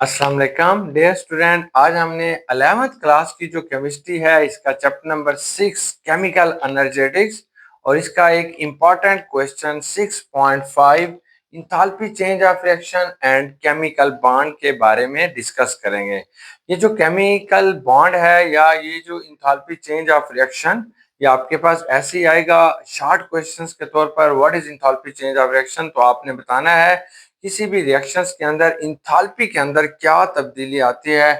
अस्सलाम वालेकुम dear student. आज हमने 11th क्लास की जो केमिस्ट्री है इसका चैप्टर नंबर 6 केमिकल एनर्जेटिक्स और इसका एक important question 6.5 enthalpy change of reaction and chemical bond के बारे में डिस्कस करेंगे। ये जो केमिकल बॉन्ड है या ये जो इंथैल्पी चेंज ऑफ रिएक्शन ये आपके पास ऐसे ही आएगा शॉर्ट क्वेश्चंस के तौर पर। What is enthalpy change of reaction, तो आपने बताना है किसी भी रिएक्शंस के अंदर इंथैल्पी के अंदर क्या तब्दीली आती है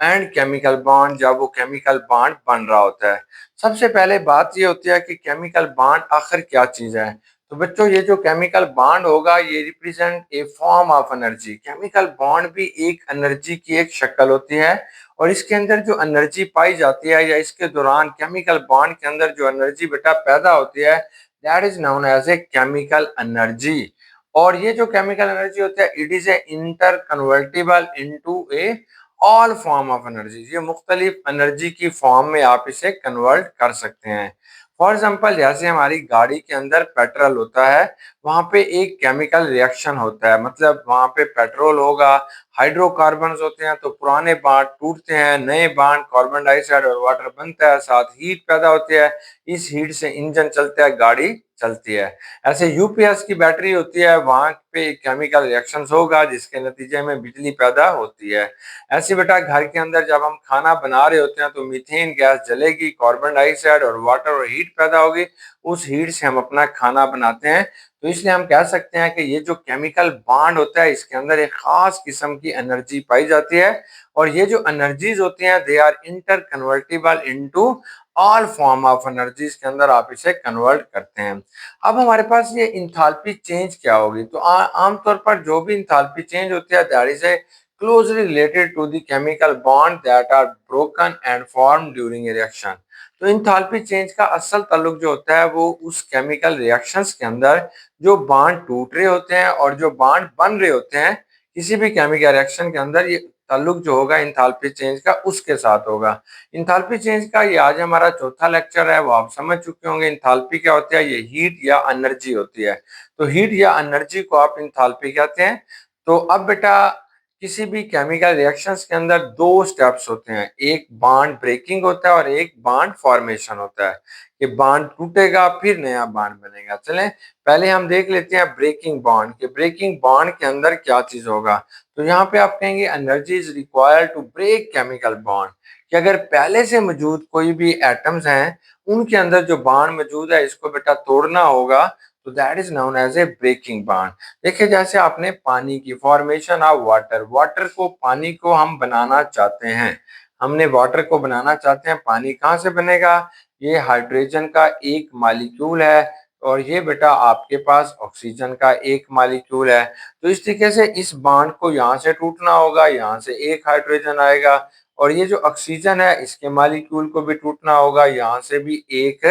एंड केमिकल बॉन्ड जब वो केमिकल बॉन्ड बन रहा होता है। सबसे पहले बात ये होती है कि केमिकल बॉन्ड आखिर क्या चीज है। तो बच्चों ये जो केमिकल बॉन्ड होगा ये represent a form of energy. Chemical bond भी एक एनर्जी की एक शक्ल होती है और इसके अंदर जो एनर्जी पाई जाती है या इसके दौरान केमिकल बॉन्ड के अंदर जो एनर्जी बेटा पैदा होती है that is known as a chemical energy. और ये जो केमिकल एनर्जी होती है it is a interconvertible into a all form of energy. ये मुख्तलिफ एनर्जी की फॉर्म में आप इसे कन्वर्ट कर सकते हैं। फॉर एग्जाम्पल जैसे हमारी गाड़ी के अंदर पेट्रोल होता है वहां पे एक केमिकल रिएक्शन होता है, मतलब वहां पे पेट्रोल होगा, हाइड्रोकार्बन्स होते हैं तो पुराने बॉन्ड टूटते हैं, नए बॉन्ड कार्बन डाइऑक्साइड और वाटर बनता है, साथ हीट पैदा होती है, इस हीट से इंजन चलता है, गाड़ी चलती है। ऐसे यूपीएस की बैटरी होती है वहां पे केमिकल रिएक्शंस होगा जिसके नतीजे में बिजली पैदा होती है। ऐसे बेटा घर के अंदर जब हम खाना बना रहे होते हैं तो मीथेन गैस जलेगी, कार्बन डाइऑक्साइड और वाटर और हीट पैदा होगी, उस हीट से हम अपना खाना बनाते हैं। तो इसलिए हम कह सकते हैं कि ये जो केमिकल बॉन्ड होता है इसके अंदर एक खास किस्म की एनर्जी पाई जाती है और ये जो एनर्जीज होती हैं they are interconvertible into all form of energies के अंदर आप इसे कन्वर्ट करते हैं। अब हमारे पास ये इंथैल्पी चेंज क्या होगी, तो आमतौर पर जो भी इंथैल्पी चेंज होती है that is a closely related to the chemical bond that are broken and formed during a reaction। तो इंथैल्पी चेंज का असल ताल्लुक जो होता है वो उस केमिकल रिएक्शंस के अंदर जो बॉन्ड टूट रहे होते हैं और जो बॉन्ड बन रहे होते हैं किसी भी केमिकल रिएक्शन के अंदर, ये ताल्लुक जो होगा इंथैल्पी चेंज का उसके साथ होगा। इंथैल्पी चेंज का ये आज हमारा चौथा लेक्चर है, वो आप समझ चुके होंगे। इंथैल्पी क्या होता है, ये हीट या एनर्जी होती है। तो हीट या एनर्जी को आप इंथैल्पी कहते हैं। तो अब बेटा किसी भी केमिकल रिएक्शंस के अंदर दो स्टेप्स होते हैं, एक बॉन्ड ब्रेकिंग होता है और एक बॉन्ड फॉर्मेशन होता है। कि बॉन्ड टूटेगा फिर नया बॉन्ड बनेगा। चलें पहले हम देख लेते हैं ब्रेकिंग बॉन्ड के ब्रेकिंग बॉन्ड के अंदर क्या चीज होगा। तो यहाँ पे आप कहेंगे energy is required to break chemical bond, कि अगर पहले से मौजूद कोई भी एटम्स हैं उनके अंदर जो बॉन्ड मौजूद है इसको बेटा तोड़ना होगा, तो that is known as a breaking bond. देखिए जैसे आपने पानी की फॉर्मेशन ऑफ वाटर, वाटर को पानी को हम बनाना चाहते हैं, हमने वाटर को बनाना चाहते हैं, पानी कहाँ से बनेगा, ये हाइड्रोजन का एक मॉलिक्यूल है और ये बेटा आपके पास ऑक्सीजन का एक मॉलिक्यूल है। तो इस तरीके से इस बॉन्ड को यहाँ से टूटना होगा, यहाँ से एक हाइड्रोजन आएगा और ये जो ऑक्सीजन है इसके मॉलिक्यूल को भी टूटना होगा, यहाँ से भी एक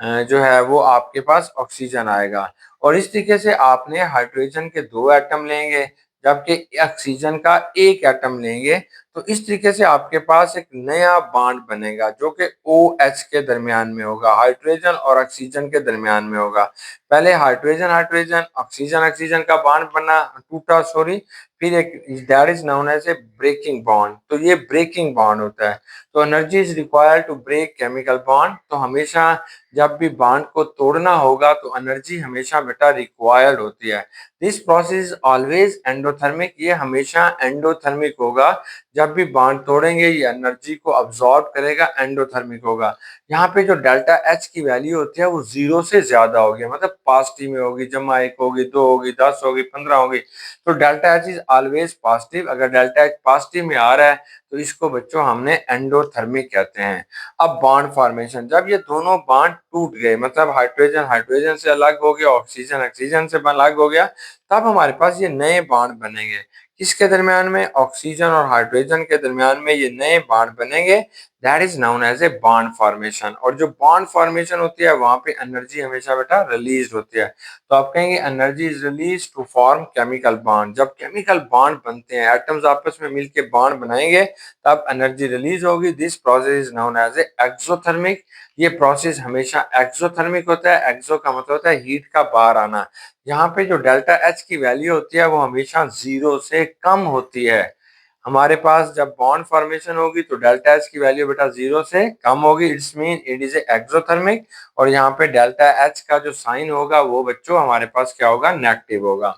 जो है वो आपके पास ऑक्सीजन आएगा। और इस तरीके से आपने हाइड्रोजन के दो एटम लेंगे जबकि ऑक्सीजन का एक एटम लेंगे, तो इस तरीके से आपके पास एक नया बॉन्ड बनेगा जो कि OH के दरमियान में होगा, हाइड्रोजन और ऑक्सीजन के दरमियान में होगा। पहले हाइड्रोजन हाइड्रोजन ऑक्सीजन ऑक्सीजन का बॉन्ड बना टूटा सॉरी, फिर एक that is known as a breaking bond. तो ये ब्रेकिंग बॉन्ड होता है। तो energy is required to break chemical bond. तो हमेशा जब भी बॉन्ड को तोड़ना होगा तो एनर्जी हमेशा बेटा रिक्वायर्ड होती है। दिस प्रोसेस ऑलवेज एंडोथर्मिक, ये हमेशा एंडोथर्मिक होगा। जब भी बॉन्ड तोड़ेंगे ये एनर्जी को अब्सॉर्ब करेगा, एंडोथर्मिक होगा। यहाँ पे जो डेल्टा एच की वैल्यू होती है वो 0 से ज्यादा होगी, मतलब पॉजिटिव में होगी, जमा 1 होगी, 2 होगी, 10 होगी, 15 होगी। तो delta H is always positive. अगर डेल्टा एच पॉजिटिव में आ रहा है तो इसको बच्चों हमने एंडोथर्मिक कहते हैं। अब बॉन्ड फॉर्मेशन, जब ये दोनों बॉन्ड टूट गए, मतलब हाइड्रोजन हाइड्रोजन से अलग हो गया, ऑक्सीजन ऑक्सीजन से अलग हो गया, तब हमारे पास ये नए बॉन्ड बनेंगे। किसके दरमियान में, ऑक्सीजन और हाइड्रोजन के दरमियान में ये नए बॉन्ड बनेंगे, that is known as a bond formation. और जो बॉन्ड फॉर्मेशन होती है वहां पे एनर्जी हमेशा बेटा रिलीज होती है। तो आप कहेंगे energy is release to form chemical bond. जब केमिकल बॉन्ड बनते हैं, एटम्स आपस में मिलकर बॉन्ड बनाएंगे तब एनर्जी रिलीज होगी। This process is known as a exothermic. ये प्रोसेस हमेशा एक्सोथर्मिक होता है। एक्सो का मतलब होता है हीट का बाहर आना। यहाँ पे जो डेल्टा एच की वैल्यू होती है वो हमेशा 0 से कम होती है। हमारे पास जब बॉन्ड फॉर्मेशन होगी तो डेल्टा एच की वैल्यू बेटा 0 से कम होगी, it's mean it is exothermic. और यहाँ पे डेल्टा एच का जो साइन होगा वो बच्चों हमारे पास क्या होगा, नेगेटिव होगा।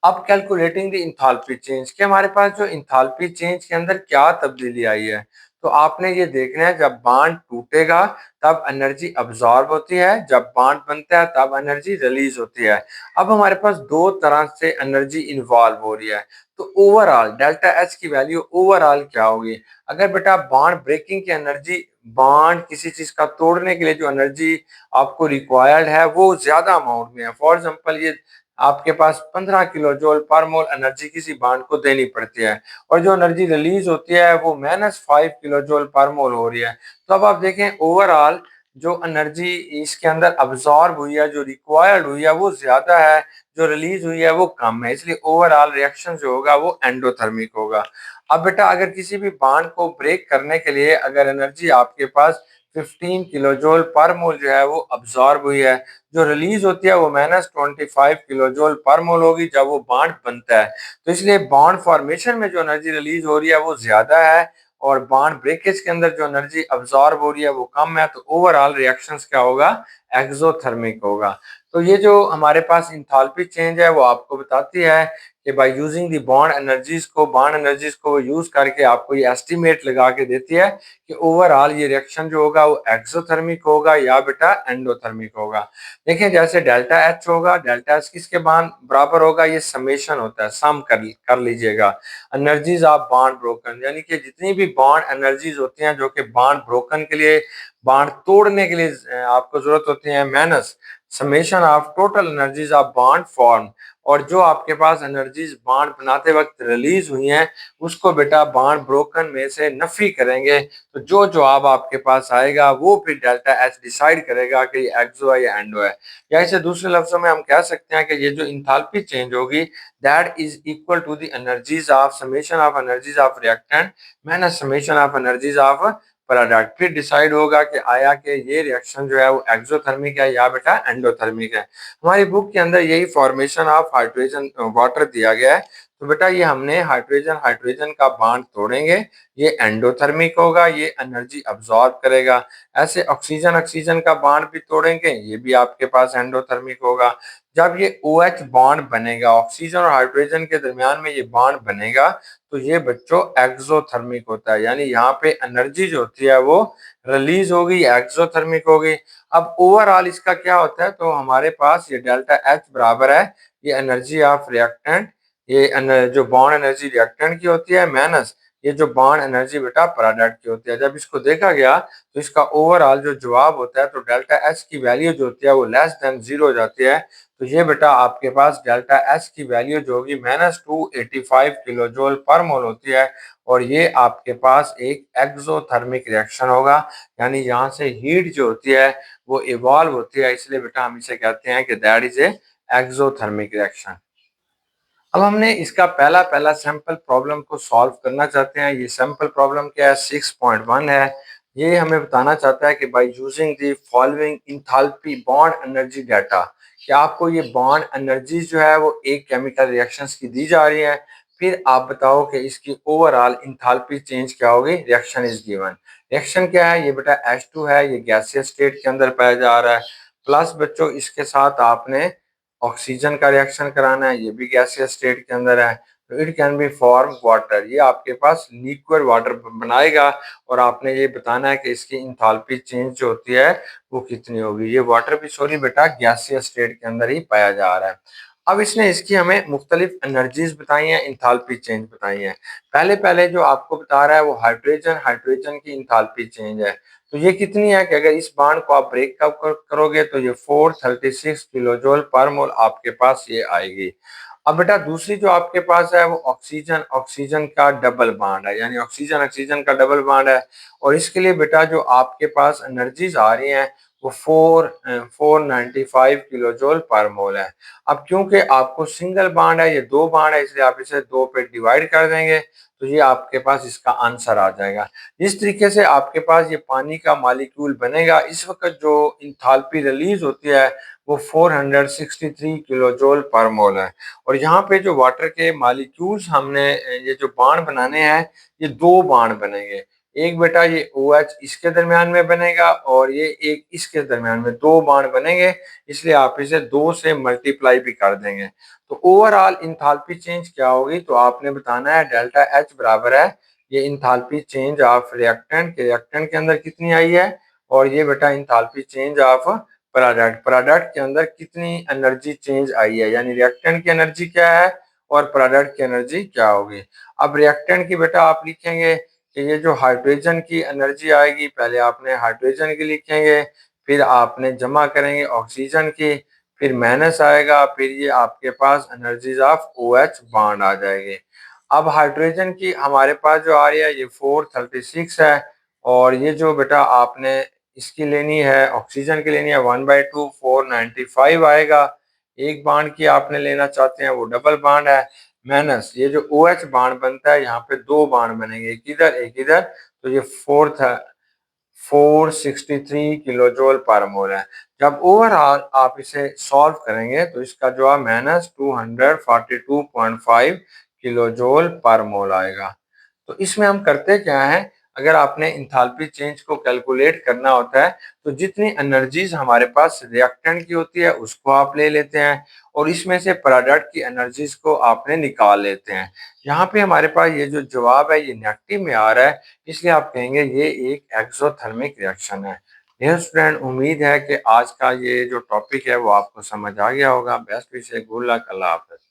अब कैलकुलेटिंग द इंथाल्पी चेंज, कि हमारे पास जो इंथाल्पी चेंज के अंदर क्या तब्दीली आई है, तो आपने ये देखना है जब बॉन्ड टूटेगा तब एनर्जी अब्सॉर्ब होती है, जब बॉन्ड बनता है तब एनर्जी रिलीज होती है। अब हमारे पास दो तरह से एनर्जी इन्वॉल्व हो रही है, तो ओवरऑल डेल्टा एच की वैल्यू ओवरऑल क्या होगी। अगर बेटा बॉन्ड ब्रेकिंग की एनर्जी, बॉन्ड किसी चीज का तोड़ने के लिए जो एनर्जी आपको रिक्वायर्ड है वो ज्यादा अमाउंट में है, फॉर एग्जांपल ये आपके पास 15 किलो जूल पर मोल एनर्जी किसी बॉन्ड को देनी पड़ती है, और जो एनर्जी रिलीज होती है वो -5 किलो जूल पर मोल हो रही है। तो अब आप देखें ओवरऑल जो एनर्जी इसके अंदर अब्सॉर्ब हुई है, जो रिक्वायर्ड हुई है वो ज्यादा है, जो रिलीज हुई है वो कम है, इसलिए ओवरऑल रिएक्शन जो होगा वो एंडोथर्मिक होगा। अब बेटा अगर किसी भी बॉन्ड को ब्रेक करने के लिए अगर एनर्जी आपके पास 15 किलो जूल पर मोल जो है वो अब्सॉर्ब हुई है, जो रिलीज होती है वो -25 किलो जूल पर मोल होगी जब वो बॉन्ड बनता है। तो इसलिए बॉन्ड फॉर्मेशन में जो एनर्जी रिलीज हो रही है वो ज्यादा है, और बॉन्ड ब्रेकेज के अंदर जो एनर्जी अब्सॉर्ब हो रही है वो कम है, तो ओवरऑल रिएक्शंस क्या होगा, एक्सोथर्मिक होगा। तो ये जो हमारे पास इंथाल्पी चेंज है वो आपको बताती है कि by using the bond energies को यूज करके आपको ये एस्टिमेट लगा के देती है कि ओवरऑल ये रिएक्शन जो होगा वो एक्सोथर्मिक होगा या बेटा एंडोथर्मिक होगा। देखिए जैसे डेल्टा एच होगा, डेल्टा एच किसके बराबर होगा, ये समेशन होता है, सम कर लीजिएगा एनर्जीज ऑफ बॉन्ड ब्रोकन, यानी कि जितनी भी बॉन्ड एनर्जीज होती हैं जो कि बॉन्ड ब्रोकन के लिए, बॉन्ड तोड़ने के लिए आपको जरूरत होती है, minus summation of total energies of bond form, और जो आपके पास एनर्जीज बॉन्ड बनाते वक्त रिलीज हुई हैं उसको बेटा बॉन्ड ब्रोकन में से नफी करेंगे, तो जो जवाब आपके पास आएगा वो फिर डेल्टा एच डिसाइड करेगा कि ये एक्सो है या एंडो है। या इसे दूसरे लफ्जों में हम कह सकते हैं कि ये जो इंथाल्पी चेंज होगी that is equal to the energies of summation of energies of reactant minus summation of energies of product, फिर डिसाइड होगा कि आया कि ये रिएक्शन जो है वो एक्सोथर्मिक है या बेटा एंडोथर्मिक है। हमारी बुक के अंदर यही फॉर्मेशन ऑफ हाइड्रोजन वाटर दिया गया है, तो बेटा ये हमने हाइड्रोजन हाइड्रोजन का बॉन्ड तोड़ेंगे, ये एंडोथर्मिक होगा, ये एनर्जी अब्सॉर्ब करेगा। ऐसे ऑक्सीजन ऑक्सीजन का बॉन्ड भी तोड़ेंगे, ये भी आपके पास एंडोथर्मिक होगा। जब ये OH बॉन्ड बनेगा, ऑक्सीजन और हाइड्रोजन के दरमियान में ये बॉन्ड बनेगा, तो ये बच्चों एक्सोथर्मिक होता है, यानी यहाँ पे एनर्जी जो होती है वो रिलीज होगी, एक्सोथर्मिक होगी। अब ओवरऑल इसका क्या होता है, तो हमारे पास ये डेल्टा एच बराबर है ये एनर्जी ऑफ रिएक्टेंट, ये जो बॉन्ड एनर्जी रिएक्टेंट की होती है माइनस ये जो बॉन्ड एनर्जी बेटा प्रोडक्ट की होती है। जब इसको देखा गया तो इसका ओवरऑल जो जवाब होता है, तो डेल्टा एच की वैल्यू जो होती है वो लेस देन 0 हो जाती है, तो ये बेटा आपके पास डेल्टा एच की वैल्यू जो होगी -285 किलो जूल पर मोल होती है, और ये आपके पास एक एक्सोथर्मिक रिएक्शन होगा, यानी यहाँ से हीट जो होती है वो इवॉल्व होती है, इसलिए बेटा हम इसे कहते हैं कि that is a exothermic reaction. अब हमने इसका पहला पहला सैंपल प्रॉब्लम को सॉल्व करना चाहते हैं। ये सैंपल प्रॉब्लम क्या है, 6.1 है। ये हमें बताना चाहता है कि by using the following enthalpy bond energy data, कि आपको ये बॉन्ड एनर्जी जो है वो एक केमिकल रिएक्शंस की दी जा रही है, फिर आप बताओ कि इसकी ओवरऑल इंथाल्पी चेंज क्या होगी, रिएक्शन इज गिवन। रिएक्शन क्या है, ये बेटा H2 है, ये गैसियस स्टेट के अंदर पाया जा रहा है, प्लस बच्चों इसके साथ आपने ऑक्सीजन का रिएक्शन कराना है, ये भी गैसियस स्टेट के अंदर है, तो it can be form water, ये आपके पास लिक्विड वाटर बनाएगा, और आपने ये बताना है कि इसकी इंथाल्पी चेंज जो होती है वो कितनी होगी। ये वाटर भी सॉरी बेटा गैसियस स्टेट के अंदर ही पाया जा रहा है। अब इसने इसकी हमें मुख्तलिफ एनर्जीज बताई हैं, इंथाल्पी चेंज बताई हैं। पहले पहले जो आपको बता रहा है वो हाइड्रोजन हाइड्रोजन की इंथाल्पी चेंज है, तो ये कितनी है कि अगर इस बॉन्ड को आप ब्रेकअप करोगे तो ये 436 किलो जूल पर मोल आपके पास ये आएगी। अब बेटा दूसरी जो आपके पास है वो ऑक्सीजन ऑक्सीजन का डबल बॉन्ड है, यानी ऑक्सीजन ऑक्सीजन का डबल बॉन्ड है, और इसके लिए बेटा जो आपके पास एनर्जीज आ रही हैं वो 495 किलो जूल पर मोल है। अब क्योंकि आपको सिंगल बॉन्ड है, ये दो बॉन्ड है, इसलिए आप इसे दो पे डिवाइड कर देंगे तो ये आपके पास इसका आंसर आ जाएगा। जिस तरीके से आपके पास ये पानी का मॉलिक्यूल बनेगा, इस वक्त जो इंथाल्पी रिलीज होती है वो 463 किलो जूल पर मोल है। और यहाँ पे जो वाटर के मॉलिक्यूल्स हमने ये जो बॉन्ड बनाने हैं, ये दो बॉन्ड बनेंगे। एक बेटा ये OH इसके दरमियान में बनेगा और ये एक इसके दरमियान में, दो बॉन्ड बनेंगे, इसलिए आप इसे दो से मल्टीप्लाई भी कर देंगे। तो ओवरऑल इंथाल्पी चेंज क्या होगी, तो आपने बताना है डेल्टा H बराबर है ये इंथाल्पी चेंज ऑफ रिएक्टेंट के अंदर कितनी आई है, और ये बेटा इंथाल्पी चेंज ऑफ प्रोडक्ट के अंदर कितनी एनर्जी चेंज आई है, यानी रिएक्टेंट की एनर्जी क्या है और प्रोडक्ट की एनर्जी क्या होगी। अब रिएक्टेंट की बेटा आप लिखेंगे कि ये जो हाइड्रोजन की एनर्जी आएगी, पहले आपने हाइड्रोजन की लिखेंगे, फिर आपने जमा करेंगे ऑक्सीजन की, फिर माइनस आएगा, फिर ये आपके पास एनर्जीज ऑफ OH बॉन्ड आ जाएगी। अब हाइड्रोजन की हमारे पास जो आ रही है ये 436 है, और ये जो बेटा आपने इसकी लेनी है ऑक्सीजन की लेनी है 1/2 495 आएगा। एक बांड की आपने लेना चाहते हैं वो डबल बांड है, माइनस ये जो OH बांड बनता है, यहाँ पे दो बांड बनेंगे, एक इधर एक इधर, तो ये 463 किलो जूल पर मोल है। जब ओवरऑल आप इसे सॉल्व करेंगे तो इसका जवाब माइनस 242.5 किलो जूल पर मोल आएगा। तो इसमें हम करते क्या है, अगर आपने इंथाल्पी चेंज को कैलकुलेट करना होता है तो जितनी एनर्जीज हमारे पास रिएक्टेंट की होती है उसको आप ले लेते हैं, और इसमें से प्रोडक्ट की एनर्जीज को आपने निकाल लेते हैं। यहाँ पे हमारे पास ये जो जवाब है ये नेगेटिव में आ रहा है, इसलिए आप कहेंगे ये एक एक्सोथर्मिक रिएक्शन है। डियर स्टूडेंट, उम्मीद है कि आज का ये जो टॉपिक है वो आपको समझ आ गया होगा। बेस्ट विशेस, गुड लक, अल्लाह हाफ़िज़।